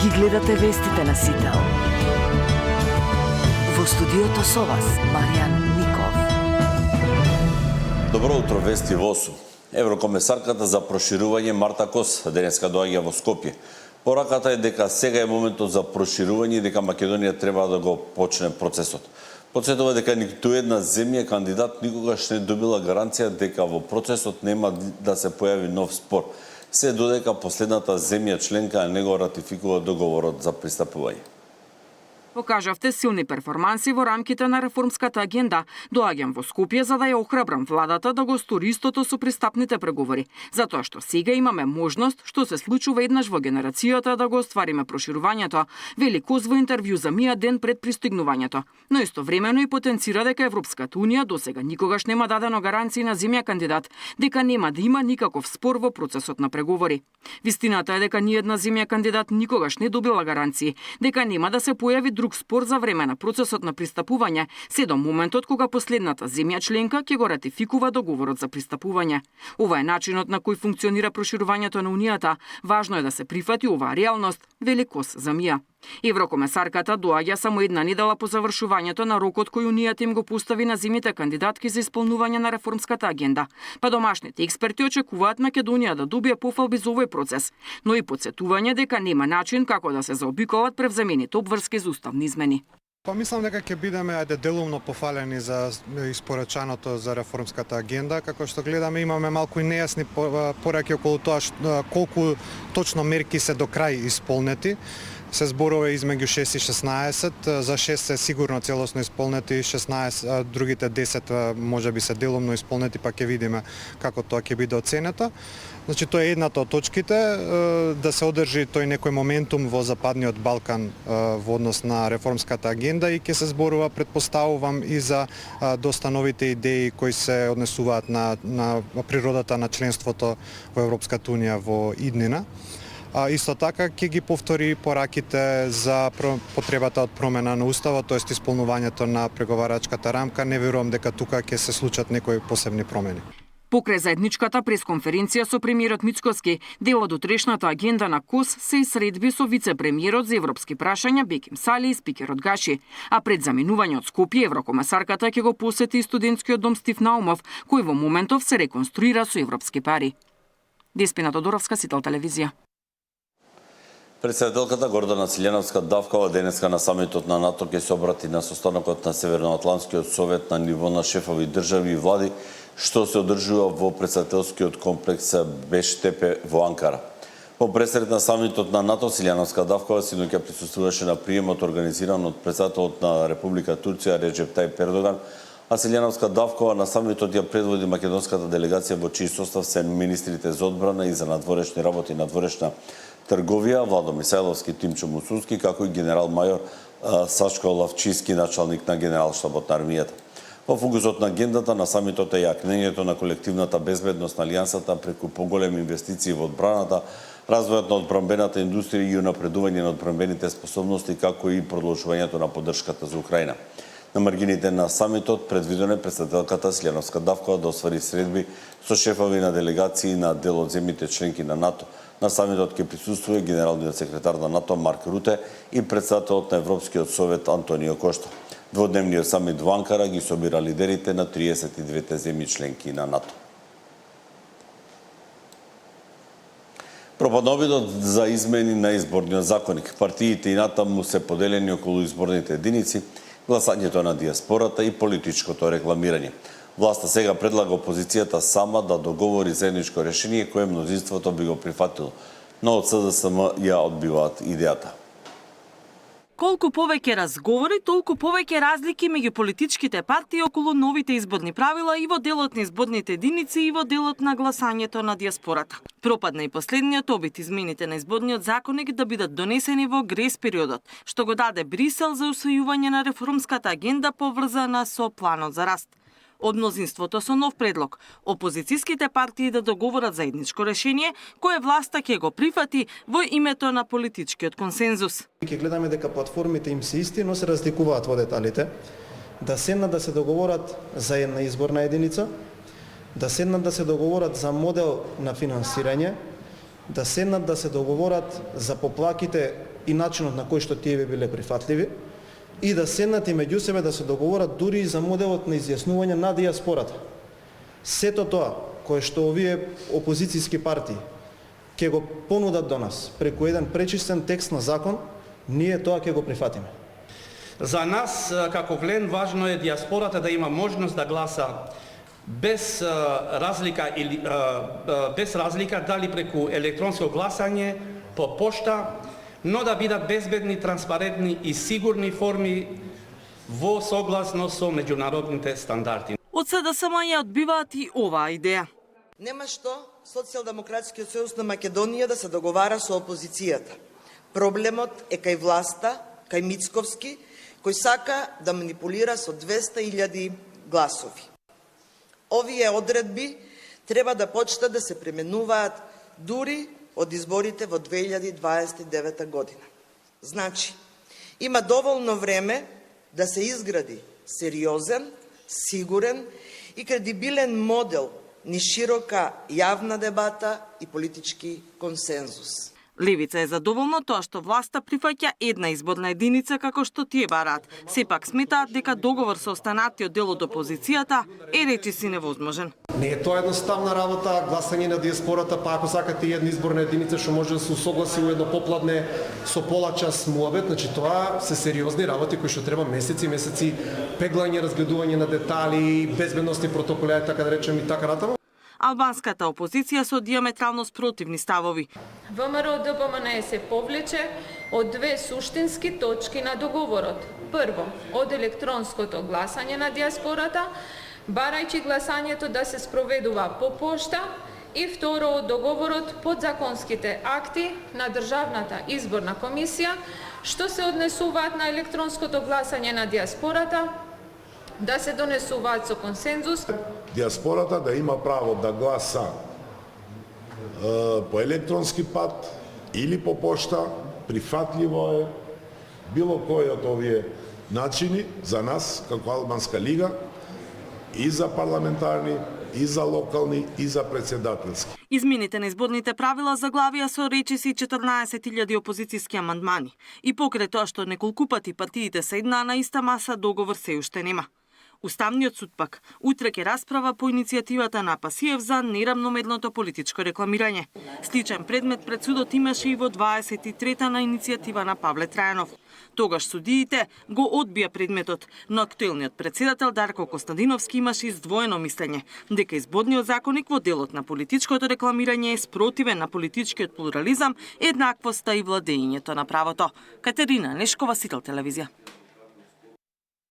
Ги гледате вестите на Сител. Во студиото со вас, Маријан Ников. Добро утро, вести во 8. Еврокомесарката за проширување Марта Кос денеска доаѓа во Скопје. Пораката е дека сега е моментот за проширување и дека Македонија треба да го почне процесот. Подсетува дека ниту една земја кандидат никогаш не добила гаранција дека во процесот нема да се појави нов спор, се додека последната земја членка не го ратификува договорот за пристапување. Покажавте силни перформанси во рамките на реформската агенда. Доаѓам во Скопје за да ја охрабрам владата да го стори истото со пристапните преговори, затоа што сега имаме можност, што се случува еднаш во генерацијата, да го оствариме проширувањето, вели Кос во интервју за Мија ден пред пристигнувањето. Но истовремено и потенцира дека Европската унија досега никогаш нема дадено гаранции на земја кандидат дека нема да има никаков спор во процесот на преговори. Вистината е дека ни една земја кандидат никогаш не добила гаранции дека нема да се појави друг спор за време на процесот на пристапување, се до моментот кога последната земја членка ќе го ратификува договорот за пристапување. Ова е начинот на кој функционира проширувањето на Унијата. Важно е да се прифати оваа реалност, вели Кос за Мија. Еврокомесарката доаѓа само една недела по завршувањето на рокот кој Унијата им го постави на земјите кандидатки за исполнување на реформската агенда. Па домашните експерти очекуваат Македонија да добие пофалби за овој процес, но и потсетување дека нема начин како да се заобиколат превземените обврски за уставни измени. Па мислам дека ќе бидеме делумно пофалени за испорачаното за реформската агенда. Како што гледаме, имаме малку и нејасни пораки околу тоа колку точно мерки се до крај исполнети. Се зборува измеѓу 6 и 16, за 6 се сигурно целосно исполнети, 16, другите 10 може би се делумно исполнети, па ќе видиме како тоа ќе биде оценето. Значи, тоа е едната од точките, да се одржи тој некој моментум во Западниот Балкан во однос на реформската агенда и ќе се зборува, предпоставувам, и за доста новите идеи кои се однесуваат на природата на членството во Европската унија во иднина. Исто така ќе ги повтори пораките за потребата од промена на уставот, тоест исполнувањето на преговарачката рамка. Не верувам дека тука ќе се случат некои посебни промени. Покрај заедничката пресконференција со премиерот Мицкоски, дел од утрешната агенда на Кос се и средби со вице-премиерот за европски прашања Беким Сали и спикерот Гаши. А пред заминување од Скопје, еврокомесарката ќе го посети и студентскиот дом Стив Наумов, кој во моментов се реконструира со европски пари. Деспина Тодоровска, Сител телевизија. Председателката Гордана Силјановска-Давкова денеска на самитот на НАТО ќе се обрати на состанокот на Северноатлантскиот совет на ниво на шефови држави и влади, што се одржува во председателскиот комплекс Бештепе во Анкара. По пресред на самитот на НАТО, Силјановска-Давкова синоќа присуствуваше на приемот организиран од председателот на Република Турција Реджеп Тајип Ердоган, а Силјановска-Давкова на самитот ја предводи македонската делегација во чиј состав се министрите за одбрана и за надворешни работи и надворешна трговија, Владо Мисајловски, Тимчо Мусунски, како и генерал-мајор Сашко Лавчиски, началник на генерал-штабот на армијата. Во фокусот на агендата на самитот е јакнењето на колективната безбедност на алијансата преку поголеми инвестиции во одбраната, развојот на одбранбената индустрија и унапредување на одбранбените способности, како и продолжувањето на поддршката за Украина. На маргините на самитот предвидено е председателката Силјановска-Давкова да освари средби со шефови на делегации на дел од земјите членки на НАТО. На самитот ќе присуствува генералниот секретар на НАТО Марк Руте и председателот на Европскиот совет Антонио Кошта. Дводневниот самит во Анкара ги собира лидерите на 32 земји членки на НАТО. Пропадна обидот за измени на изборниот законник. Партиите и натаму се поделени околу изборните единици, гласањето на диаспората и политичкото рекламирање. Власта сега предлага опозицијата сама да договори заедничко решение кое мнозинството би го прифатило, но од СДСМ ја одбиваат идејата. Колку повеќе разговори, толку повеќе разлики меѓу политичките партии околу новите изборни правила и во делот на изборните единици и во делот на гласањето на диаспората. Пропадна и последниот обид измените на изборниот законник да бидат донесени во грес периодот, што го даде Брисел за усвојување на реформската агенда поврзана со планот за раст. Од мнозинството со нов предлог, опозицијските партии да договорат заедничко решение, кое власта ќе го прифати во името на политичкиот консензус. Ќе гледаме дека платформите им се исти, но се разликуваат во деталите. Да седнат да се договорат за една изборна единица, да седнат да се договорат за модел на финансирање, да седнат да се договорат за поплаките и начинот на кој што тие би биле прифатливи и да седнат и меѓу себе да се договорат дури и за моделот на изјаснување на дијаспората. Сето тоа кое што овие опозицијски партии ќе го понудат до нас преку еден пречистен текст на закон, ние тоа ќе го прифатиме. За нас, како Глен, важно е дијаспората да има можност да гласа без разлика дали преку електронско гласање, по пошта, но да бидат безбедни, транспарентни и сигурни форми во согласно со меѓународните стандарди. Од СДСМ ја одбиваат и оваа идеја. Нема што Социјалдемократскиот сојуз на Македонија да се договара со опозицијата. Проблемот е кај власта, кај Мицковски, кој сака да манипулира со 200.000 гласови. Овие одредби треба да почнат да се применуваат дури од изборите во 2029 година. Значи, има доволно време да се изгради сериозен, сигурен и кредибилен модел ни широка јавна дебата и политички консензус. Левица е задоволна тоа што власта прифаќа една изборна единица како што тие бараат. Сепак сметаат дека договор со останатиот дел од опозицијата е речиси невозможен. Не е тоа едноставна работа, гласање на дијаспората, па ако сакате и една изборна единица што може да се усогласи у едно попладне со пола час муабет, значи тоа се сериозни работи кои што треба месеци и месеци пеглање, разгледување на детали, безбедносни протоколи, така да речем и така натаму. Албанската опозиција со диаметрално спротивни ставови. ВМРО-ДПМНЕ се повлече од две суштински точки на договорот. Прво, од електронското гласање на дијаспората, барајќи гласањето да се спроведува по пошта, и второ, од договорот подзаконските акти на Државната изборна комисија, што се однесуваат на електронското гласање на дијаспората, да се донесуваат со консензус. Дијаспората да има право да гласа по електронски пат или по пошта, прифатливо е било кој од овие начини за нас како Албанска лига и за парламентарни, и за локални, и за председателски. Измените на изборните правила заглавија со речиси 14.000 опозицијски амандмани. И покрај тоа што неколку пати партиите седнаа на иста маса, договор се уште нема. Уставниот суд пак утре ќе расправа по иницијативата на Пасиев за неравномерното политичко рекламирање. Сличен предмет пред судот имаше и во 23-та на иницијатива на Павле Трајанов. Тогаш судиите го одбија предметот, но актуелниот председател Дарко Костадиновски имаше издвоено мислење дека изборниот законник во делот на политичкото рекламирање е спротивен на политичкиот плурализам, еднаквоста и владењето на правото. Катерина Нешкова, Сител телевизија.